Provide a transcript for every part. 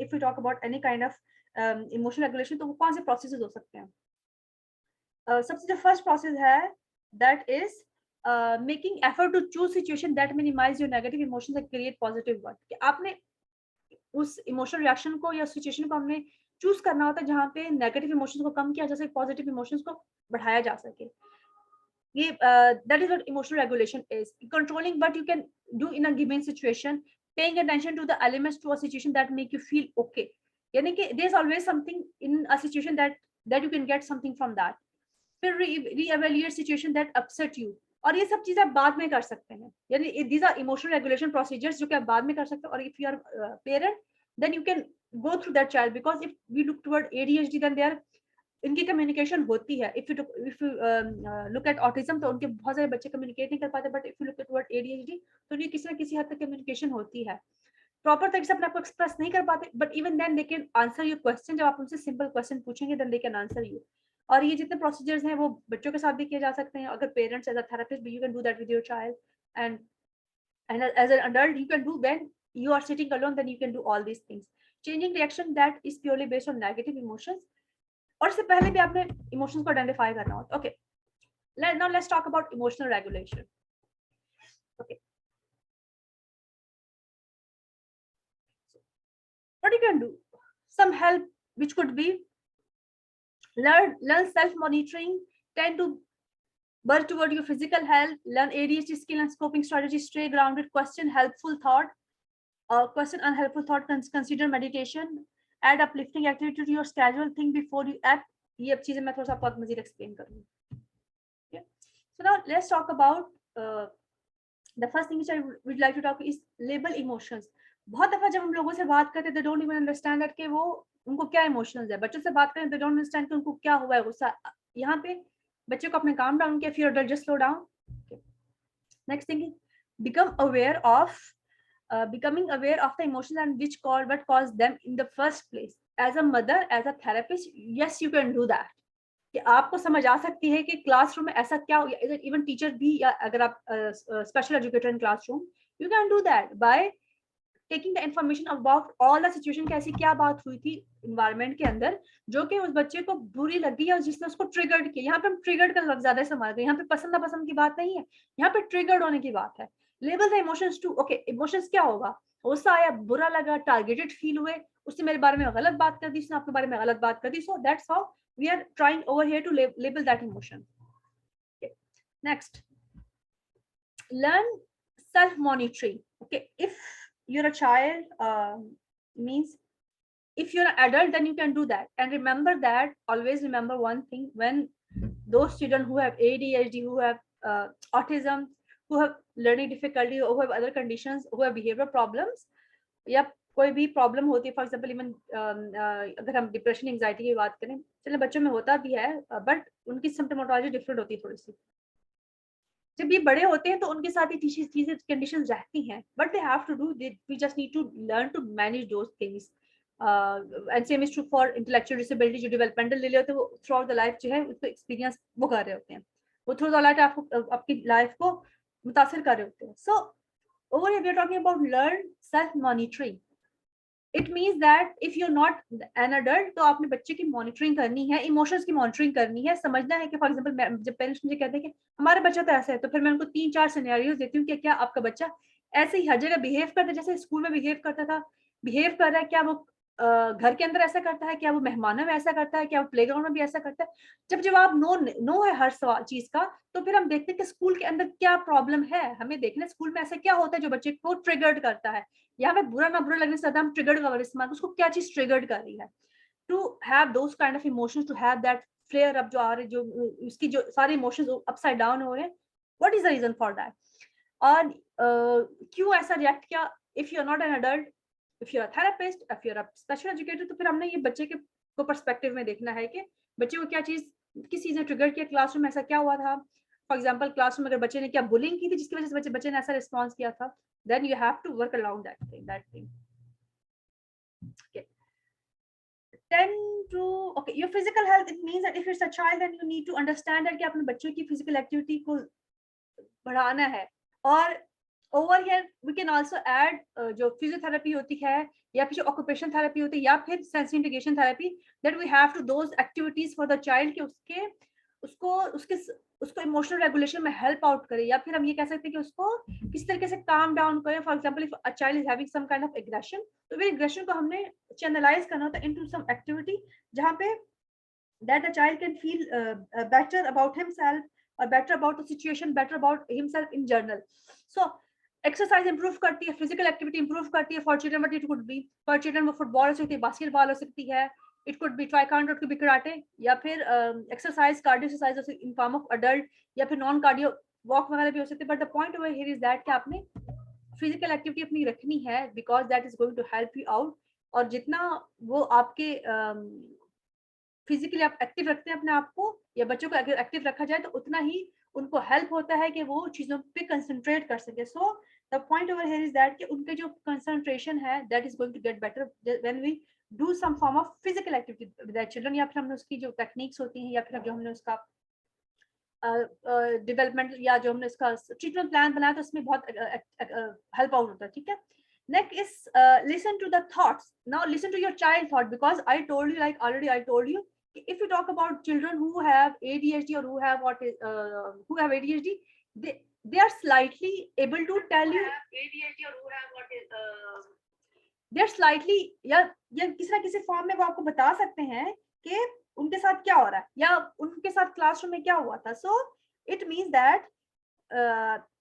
If you talk about any kind of emotional regulation, तो वो कौन से प्रोसेसेस हो सकते हैं? सबसे जो फर्स्ट प्रोसेस है that is making effort to choose situation that minimize your negative emotions and create positive one. कि आपने उस इमोशनल रिएक्शन को या सिचुएशन को हमने चूज करना होता है जहाँ पे नेगेटिव इमोशंस को कम किया जा सके, पॉजिटिव इमोशंस को बढ़ाया जा सके। ये that is what emotional regulation is, controlling what you can do in a given situation, paying attention to the elements to a situation that make you feel okay. यानी कि there is always something in a situation that you can get something from that. फिर reevaluate situation that upset you, और ये सब चीजें आप बाद में कर सकते हैं। यानी these are emotional regulation procedures जो कि आप बाद में कर सकते हैं। और if you are parent then you can go through that child, because if we look toward ADHD then there इनकी कम्युनिकेशन होती है। If you look at autism तो उनके बहुत सारे बच्चे कम्युनिकेट नहीं कर पाते, but if you look toward ADHD तो उनकी किसी ना किसी हद तक कम्युनिकेशन होती है। प्रॉपर तरीके से अपने आप को एक्सप्रेस नहीं कर पाते, but even then they can answer your question. जब आप उनसे सिंपल क्वेश्चन पूछेंगे then they can answer you. और ये जितने प्रोसीजर्स हैं वो बच्चों के साथ भी किए जा सकते हैं। अगर parents as a therapist you can do that with your child, and as an adult you can do when you are sitting alone, then you can do all these things. Changing reaction that is purely based on negative emotions, और इससे पहले भी आपने emotions को identify करना होता है। Okay, now let's talk about emotional regulation. Okay, what you can do, some help which could be learn self monitoring, tend to work toward your physical health, learn ADHD skill and coping strategies, stay grounded, question helpful thought, question unhelpful thought, consider meditation, add uplifting activity to your schedule, think before you act. ये अब चीजें मैं थोड़ा सा आपको मजीद explain करूंगी। Okay, so now let's talk about the first thing which I would like to talk is label emotions. बहुत दफा जब हम लोगों से बात करते हैं they don't even understand that कि वो उनको क्या इमोशंस है। बच्चों से बात करें they don't understand कि उनको क्या हुआ है, गुस्सा। यहाँ पे बच्चे को अपने काम डाउन किया, fear or just slow down. Okay. Next thing is become aware of becoming aware of the emotions and what caused them in the first place. As a mother, as a therapist, yes you can do that. कि आपको समझ आ सकती है कि classroom में ऐसा क्या हो, इवन टीचर भी, या अगर आप special educator in classroom, you can do that by taking the information about all the situation, कैसी क्या बात हुई थी इन्वायरमेंट के अंदर जो कि उस बच्चे को बुरी लगी या जिसने उसको ट्रिगर्ड किया। यहाँ पे हम ट्रिगर्ड का लफ्ज ज्यादा इस्तेमाल करें, यहाँ पे पसंद नापसंद की बात नहीं है, यहाँ पे ट्रिगर्ड होने की बात है। Label the emotions to, okay emotions क्या होगा, गुस्सा आया, बुरा लगा, टारगेटेड फील हुए, उसने मेरे बारे में गलत बात कर दी, उसने आपके बारे में गलत बात कर दी, so that's how we are trying over here to label that emotion. Okay. Next, learn self monitoring. Okay, if you're a child, means if you're an adult then you can do that. And remember that, always remember one thing, when those children who have ADHD, who have autism, who have learning difficulty, who have other conditions, who have behavioral problems, या कोई भी problem होती है, for example even अगर हम depression anxiety की बात करें, चलो बच्चों में होता भी है बट उनकी सिम्प्टोमोलॉजी डिफरेंट होती है थोड़ी सी। जब ये बड़े होते हैं तो उनके साथ ये चीजें कंडीशंस रहती हैं, but they have to do, we just need to learn to manage those things. And same is true for intellectual disability, जो डेवलपमेंटल डिले होते हैं वो थ्रू आउट द लाइफ जो है उसको एक्सपीरियंस वो कर रहे होते हैं, वो थ्रू द लाइफ आपको आपकी लाइफ को मुतासिर कर रहे होते हैं। सो over here we are talking about learn self monitoring. It means that if you're not an adult तो आपने बच्चे की मॉनिटरिंग करनी है, इमोशंस की मॉनिटरिंग करनी है, समझना है कि फॉर एग्जांपल जब पेरेंट्स मुझे कहते हैं कि हमारा बच्चा तो ऐसा है, तो फिर मैं उनको 3-4 सिनेरियोज देती हूँ कि क्या आपका बच्चा ऐसे ही हर जगह बिहेव करता है, जैसे स्कूल में बिहेव करता था, बिहेव कर रहा है, क्या वो घर के अंदर ऐसा करता है, क्या वो मेहमानों में ऐसा करता है, क्या वो प्लेग्राउंड में भी ऐसा करता है। जब जवाब नो है हर चीज का, तो फिर हम देखते हैं कि स्कूल के अंदर क्या प्रॉब्लम है, हमें देखना स्कूल में ऐसा क्या होता है जो बच्चे को ट्रिगर्ड करता है। यहाँ पे बुरा ना बुरा लगने से ज्यादा हम ट्रिगर्ड का वर्ड इस्तेमाल, उसको क्या चीज ट्रिगर्ड कर रही है, to have those kind of emotions, to have that flare up जो आ रहे, जो उसकी जो सारे इमोशंस अपसाइड डाउन हो रहे हैं, what is the reason for that, और क्यों ऐसा रिएक्ट किया। If you are not an adult, if you're a therapist, if you're a special educator, तो फिर हमने ये बच्चे के को पर्सपेक्टिव में देखना है कि बच्चे को क्या चीज, किस चीज ने ट्रिगर किया, क्लासरूम में ऐसा क्या हुआ था। फॉर एग्जांपल क्लासरूम में अगर बच्चे ने क्या बुलिंग की थी जिसकी वजह से बच्चे ने ऐसा रिस्पॉन्स किया था, then you have to work around that thing. Okay. Tend to, okay, your physical health, it means that if it's a child then you need to understand that कि अपने बच्चों की फिजिकल एक्टिविटी को बढ़ाना है। और over here we can also add जो physiotherapy होती है, या फिर ऑक्यूपेशन थेरेपी होती है, या फिर sensory integration therapy, that we have to those activities for the child कि उसके उसको उसके उसको इमोशनल रेगुलेशन में हेल्प आउट करे, या फिर हम ये कह सकते हैं कि उसको किस तरीके से काम डाउन करें. For example if a child is having some kind of aggression, तो फिर एग्रेशन को हमने चैनलाइज करना होता है इनटू सम एक्टिविटी जहां पे that the child can feel better about himself or better about the situation, better about himself in general. So exercise improve करती है, physical activity improve करती है. For children what it could be, for children वो football हो सकती है, basketball हो सकती है, it could be taekwondo, it could be karate, या फिर exercise cardio exercise in form of adult, या फिर non cardio walk वगैरह भी हो सकती है. But the point over here is that कि आपने physical activity अपनी रखनी है because that is going to help you out. और जितना वो आपके फिजिकली आप एक्टिव रखते हैं अपने आप को, या बच्चों को अगर एक्टिव रखा जाए तो उतना ही उनको हेल्प होता है कि वो चीजों पे कंसंट्रेट कर सके. So the point over here is that कि उनके जो कंसंट्रेशन है that is going to get better when we do some form of physical activity with that children, या फिर हमने उसकी जो टेक्निक्स होती हैं, या फिर जो हमने उसका डेवलपमेंट या जो हमने इसका ट्रीटमेंट प्लान बनाया तो उसमें बहुत हेल्प आउट होता है. ठीक है. Next is listen to the thoughts. Now listen to your child thought, because I told you, like already I told you, if you talk about children who have ADHD or who have ADHD, they are slightly able to tell you ADHD or who have what is they are slightly या किसी ना किसी form में वो आपको बता सकते हैं कि उनके साथ क्या हो रहा है या उनके साथ क्लासरूम में क्या हुआ था. सो it means that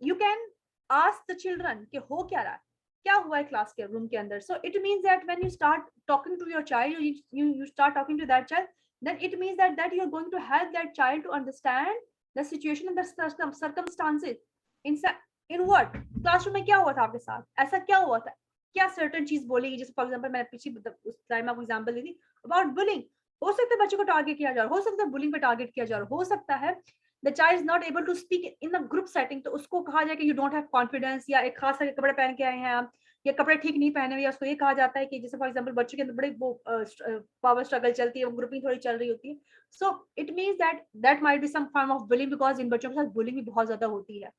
you can ask the children कि हो क्या रहा है, क्या हुआ है क्लास के रूम के अंदर. So it means that when you start talking to your child, you start talking to that child, then it means that you are going to help that child to understand the situation and the circumstances in what classroom में क्या हुआ था आपके साथ, ऐसा क्या हुआ था, क्या सर्टेन चीज बोलेगी. जैसे फॉर एग्जांपल मैंने पीछे उस टाइम आपको एग्जांपल दी थी अबाउट बुलिंग. हो सकता है बच्चों को टारगेट किया जा रहा, हो सकता है बुलिंग पे टारगेट किया जा रहा, हो सकता है the child is not able to speak in a group setting, तो उसको कहा जाए कि यू डोंट हैव कॉन्फिडेंस, या एक खास तरह के कपड़े पहन के आए हैं आप, या कपड़े ठीक नहीं पहने हुए, या उसको ये कहा जाता है कि जैसे फॉर एग्जांपल बच्चों के अंदर बड़े वो पावर स्ट्रगल चलती है, वो ग्रुपिंग थोड़ी चल रही होती है. So it means that might be some form of bullying, because इन बच्चों के साथ बुलिंग भी बहुत ज्यादा होती है,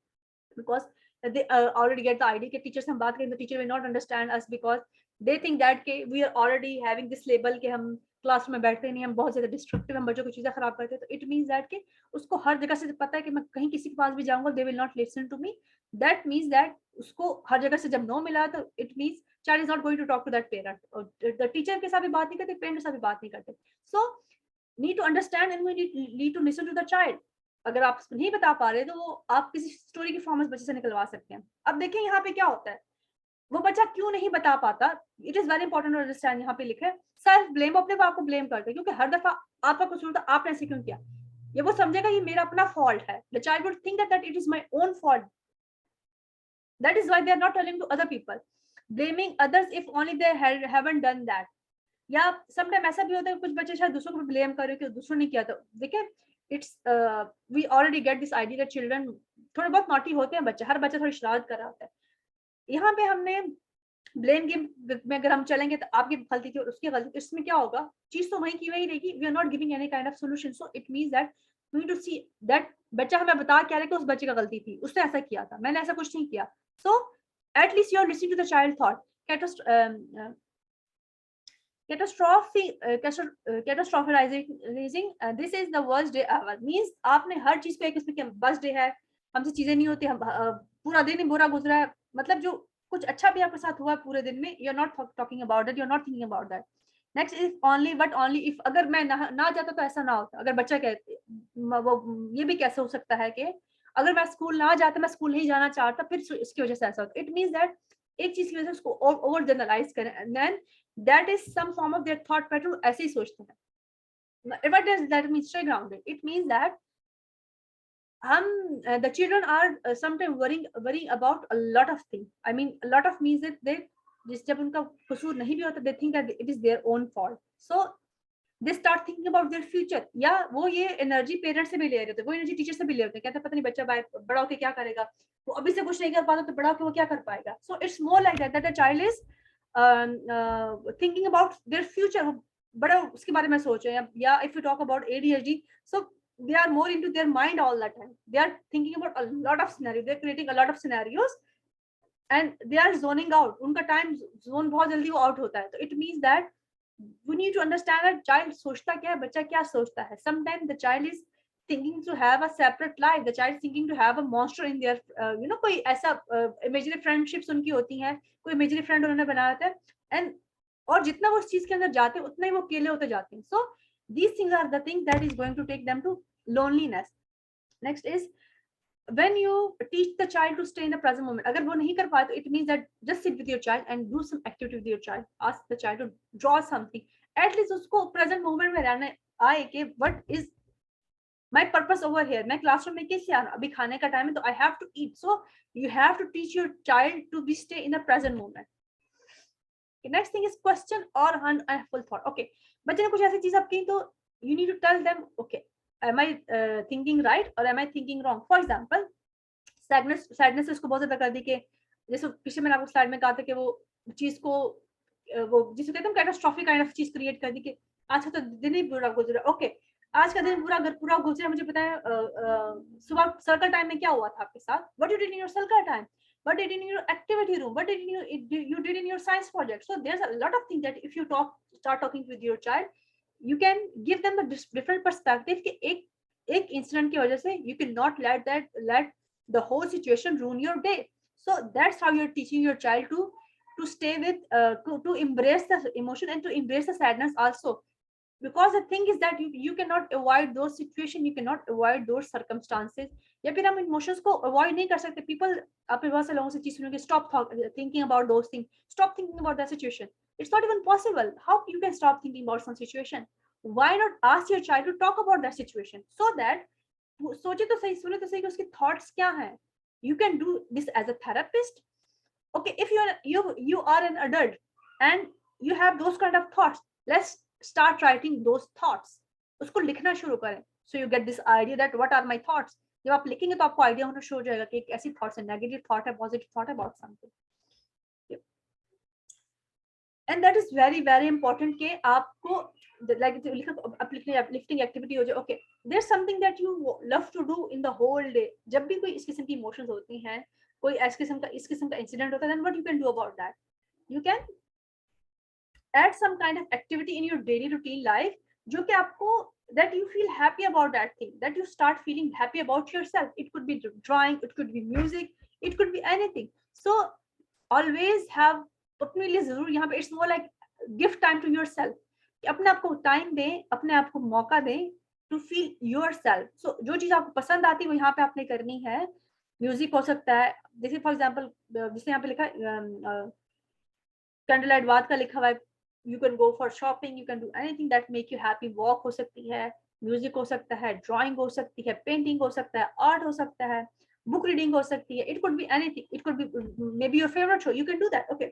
because they already get the idea कि टीचर से हम बात करें तो teacher will not understand us because they think that कि we are already having this label कि हम क्लास में बैठते नहीं, हम बहुत ज्यादा डिस्ट्रक्टिव, हम बच्चों को चीजें खराब करते हैं. तो इट मीन्स दैट कि उसको हर जगह से पता है कि मैं कहीं किसी के पास भी जाऊंगा they will not listen to me. That means that उसको हर जगह से जब नो मिला तो it means child is not going to talk to that parent, और द टीचर के साथ भी बात नहीं करते, पेरेंट के साथ भी बात नहीं करते. So need to understand and we need to listen to the child. अगर आप नहीं बता पा रहे तो वो आप किसी स्टोरी की फॉर्म में बच्चे से निकलवा सकते हैं. अब देखिए यहाँ पे क्या होता है, वो बच्चा क्यों नहीं बता पाता. It is very important to understand. यहाँ पे लिखा है सेल्फ ब्लेम, अपने आप को ब्लेम करते हैं क्योंकि हर दफा आपका कसूर था, आपने ऐसे क्यों किया, ये वो समझेगा ये मेरा अपना फॉल्ट है. The child would think that it is my own fault. That is why they are not telling to other people, blaming others if only they haven't done that. या समटाइम ऐसा भी होता है कुछ बच्चे शायद दूसरों को ब्लेम कर रहे हो कि दूसरों ने किया. तो देखिए it's we already get this idea that children थोड़े बहुत नॉटी होते हैं बच्चे, हर बच्चा थोड़ी शरारत कर रहा होता है. यहाँ पे हमने ब्लेम गेम में अगर हम चलेंगे तो आपकी गलती थी और उसकी गलती, तो इसमें क्या होगा, चीज तो वहीं की वही रहेगी. We are not giving any kind of solution. So it means that we need to see that बच्चा हमें बता क्या रहा है कि उस बच्चे का गलती थी, उसने ऐसा किया था, मैंने ऐसा कुछ नहीं किया. So at least you are listening to the child thought. catastrophizing this is the worst day ever means आपने हर चीज को एक इसमें बस डे है, हमसे चीजें नहीं होती, हम पूरा दिन ही बुरा गुजरा है, मतलब जो कुछ अच्छा भी आपके साथ हुआ है पूरे दिन में, you are not talking about that, you are not thinking about that. Next if only but only if, अगर मैं ना जाता तो ऐसा ना होता. अगर बच्चा कहते वो ये भी कैसे हो सकता है कि अगर मैं स्कूल ना जाता, मैं स्कूल नहीं जाना चाहता, फिर इसकी वजह से ऐसा होता. इट मीन्स दैट एक चीज की वजह से उसको ओवर जनरलाइज करें, then that is some form of their thought pattern, ऐसे ही सोचते हैं. What does that mean? Stay grounded. It means that the children are sometimes worrying about a lot of things. I mean a lot of means that they जब उनका कसूर नहीं भी होता, they think that it is their own fault. So they start thinking about their future. या वो ये energy parents से भी ले रहे होते हैं, वो एनर्जी टीचर से भी ले रहे होते हैं, कहते हैं पता नहीं बच्चा बड़ा होके क्या करेगा, वो अभी से कुछ नहीं कर पाता तो बड़ा होके वो क्या कर पाएगा. So it's more like that a child is thinking about their future, बड़ा उसके बारे में सोच रहे हैं. या if you talk about ADHD, so they are more into their mind all the time, they are thinking about a lot of scenarios, they are creating a lot of scenarios and they are zoning out, उनका time zone बहुत जल्दी वो out होता है. So it means that we need to understand that child सोचता क्या है, बच्चा क्या सोचता है. Sometimes the child is thinking to have a separate life. The child is thinking to have a monster in their, कोई ऐसा imaginary friendships उनकी होती हैं, कोई imaginary friend उन्होंने बनाया था, and और जितना वो उस चीज के अंदर जाते हैं उतना ही वो अकेले होते जाते हैं. So these things are the things that is going to take them to loneliness. Next is when you teach the child to stay in the present moment. अगर वो नहीं कर पाए तो it means that just sit with your child and do some activity with your child. Ask the child to draw something. At least उसको present moment में रहने आए कि what is my purpose over here. मैं classroom में कैसे आ रहा हूँ, अभी खाने का time है तो I have to eat. So you have to teach your child to be stay in the present moment. Okay, next thing is question or full thought. Okay, बच्चे ने कुछ ऐसी चीज आप की तो you need to tell them, okay, am I thinking right or am I thinking wrong? For example, sadness इसको बहुत ज्यादा कर दी कि जैसे पीछे मैंने आपको स्लाइड में कहा था कि वो चीज को वो जिसे कहते हैं कैटास्ट्रॉफिक काइंड ऑफ चीज क्रिएट कर दी कि आज का तो दिन ही बुरा गुजरा. ओके, आज का दिन पूरा गुजरा. मुझे पता है सुबह सर्कल टाइम में क्या हुआ था आपके साथ. What you did in your circle time, what did in your activity room, what did you did in your science project. So there's a lot of things that if you start talking with your child, you can give them a different perspective कि एक incident की वजह से you cannot let the whole situation ruin your day. So that's how you're teaching your child to stay with to embrace the emotion and to embrace the sadness also. Because the thing is that you cannot avoid those situations, you cannot avoid those circumstances. या फिर हम emotions को avoid नहीं कर सकते. People, आपने बहुत से लोगों से चीज सुनोगे, stop thinking about those things, stop thinking about that situation. It's not even possible. How you can stop thinking about some situation? Why not ask your child to talk about that situation so that सोचे तो सही, सुने तो सही कि उसके thoughts क्या हैं. You can do this as a therapist. Okay, if you are an adult and you have those kind of thoughts, let's start writing those thoughts. उसको लिखना शुरू करें. So you get this idea that what are my thoughts. जब आप लिखेंगे तो आपको idea होना शुरू हो जाएगा कि ऐसी थॉट्स है, नेगेटिव थॉट है, पॉजिटिव थॉट है about something. And that is very very important कि आपको लाइक लिफ्टिंग एक्टिविटी हो जाए. Okay, there something that you love to do in the whole day. जब भी कोई इस किस्म की इमोशंस होती हैं, कोई इस किस्म का इंसिडेंट होता है, then what you can do about that. You can add some kind of activity in your daily routine life जो कि आपको that you feel happy about that thing, that you start feeling happy about yourself. It could be drawing, it could be music, it could be anything. So always have अपने लिए जरूर यहाँ पे it's more like give time to yourself. अपने आप को time दें, अपने आप को मौका दें to feel yourself. So जो चीज आपको पसंद आती है वो यहाँ पे आपने करनी है. म्यूजिक हो सकता है, जैसे फॉर एग्जाम्पल जिसने यहाँ पे लिखा कैंडल लाइट बाद का लिखा हुआ है. You can go for shopping, you can do anything that make you happy. Walk हो सकती है, music हो सकता है, drawing हो सकती है, painting हो सकता है, art हो सकता है, book reading हो सकती है. It could be anything. It could be maybe your favorite show. You can do that. Okay.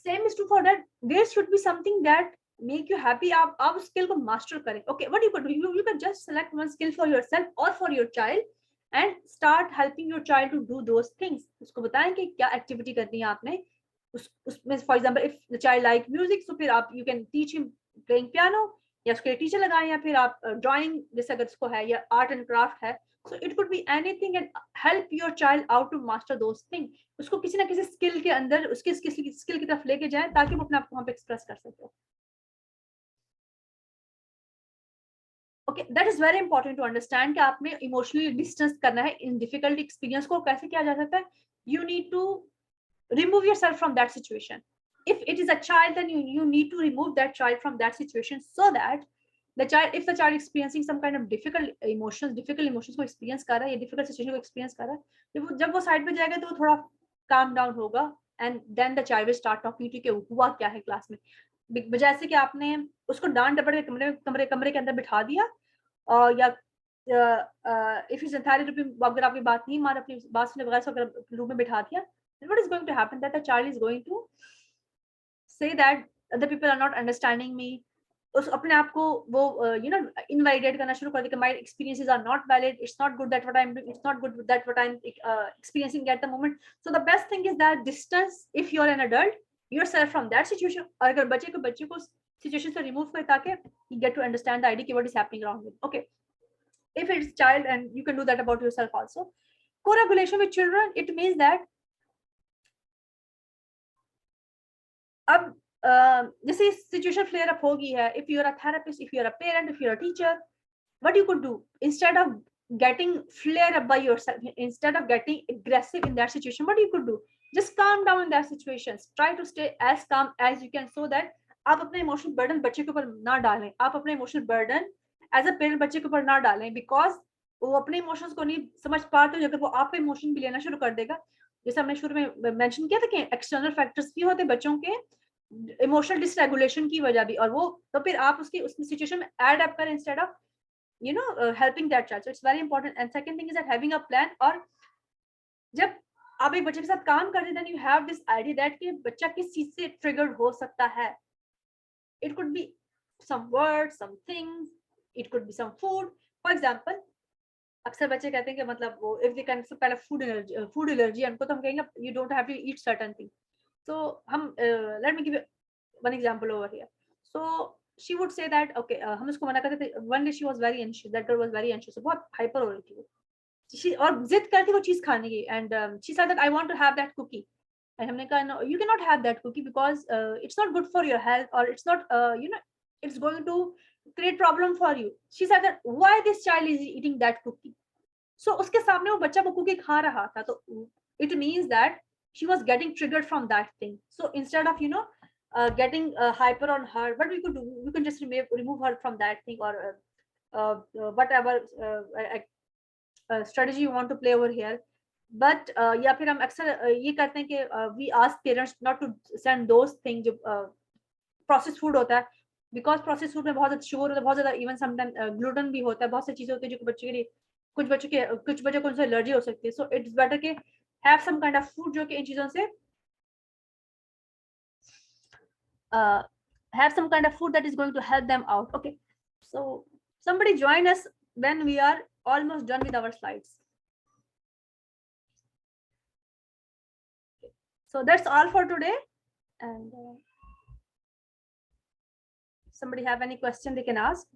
Same is true for that. There should be something that make you happy. आप उस skill को master करें. Okay. What you could do? You can just select one skill for yourself or for your child and start helping your child to do those things. उसको बताएं कि क्या activity करनी है आपने. उसमें for example if the child like music, so फिर आप you can teach him playing piano या उसके टीचर लगाएं, या फिर आप ड्राइंग जैसे अगर उसको है, या आर्ट एंड क्राफ्ट है. So it could be anything and help your child out to master those thing. उसको किसी ना किसी स्किल के अंदर उसके स्किल की तरफ लेके जाएं ताकि वो अपने आप को वहां पे एक्सप्रेस कर सके. Okay, that is very important to understand कि आपने इमोशनली डिस्टेंस करना है. इन डिफिकल्ट एक्सपीरियंस को कैसे किया जा सकता है? You need to remove yourself from that situation. If it is a child, then you need to remove that child from that situation so that the child, if the child experiencing some kind of difficult emotions को experience कर रहा है या difficult situation को experience कर रहा है, जब वो साइड पे जाएगा तो वो थोड़ा calm down होगा and then the child will start talking to you कि हुआ क्या है क्लास में. जैसे कि आपने उसको डांट डपट के कमरे के अंदर बिठा दिया और या if it's entirely अगर आपकी बात नहीं मान, अपनी बात सुने बगैर अगर रूम में बिठा दिया, then what is going to happen? That the child is going to say that other people are not understanding me. उस अपने आप को वो invalidate करना शुरू कर देगा. My experiences are not valid. It's not good that what I'm doing. It's not good that what I'm experiencing at the moment. So the best thing is that distance, if you're an adult, yourself from that situation. और अगर बच्चे को situation से remove करे ताकि you get to understand the idea कि what is happening around him. Okay. If it's child, and you can do that about yourself also. Co-regulation with children, it means that अब जैसे situation flare up हो गई है, if you are a therapist, if you are a parent, if you are a teacher, what you could do instead of getting flare up by yourself, instead of getting aggressive in that situation, what you could do, just calm down in that situations, try to stay as calm as you can, so that आप अपने emotional burden बच्चे के ऊपर ना डालें, आप अपने emotional burden as a parent बच्चे के ऊपर ना डालें, बिकॉज वो अपने इमोशंस को नहीं समझ पाते, अगर वो आप पे इमोशन भी लेना शुरू कर देगा, जैसे हमने शुरू में मेंशन किया था कि एक्सटर्नल फैक्टर्स भी होते बच्चों के इमोशनल डिसरेगुलेशन की वजह भी, और वो तो फिर आप उसकी उस सिचुएशन में एड अप करें instead of helping that child. So it's very important. And second thing is that having a plan, और जब आप एक बच्चे के साथ काम करते हैं, then you have this idea that कि बच्चा किस चीज से ट्रिगर्ड हो सकता है. It could be some words, some things, it could be some food. For example, अक्सर बच्चे कहते हैं कि मतलब वो if they can some kind of food allergy उनको तो हम कहेंगे you don't have to eat certain things. So हम let me give you one example over here. So she would say that okay, हम उसको मना करते थे. One day she was very anxious. That girl was very anxious. So बहुत hyper हो रही थी वो. She और जिद करती वो चीज खाने की, and she said that I want to have that cookie. And हमने कहा no, you cannot have that cookie because it's not good for your health, or it's not it's going to create problem for you. She said that why this child is eating that cookie. So उसके सामने वो बच्चा वो cookie खा रहा था, तो it means that she was getting triggered from that thing. So instead of getting hyper on her, what we could do, we can just remove her from that thing, or whatever strategy you want to play over here. But या फिर हम अक्सर ये करते हैं कि we ask parents not to send those things जो processed food होता है, because processed food में बहुत ज्यादा शुगर होता है, बहुत ज्यादा even sometimes gluten भी होता है, बहुत सी चीजें होती है जो बच्चे के लिए कुछ बच्चों को उनसे एलर्जी हो सकती है. सो इट्स बेटर कि have some kind of food जो कि इन चीजों से have some kind of food that is going to help them out. Okay, so somebody join us when we are almost done with our slides. So that's all for today, and somebody have any question they can ask.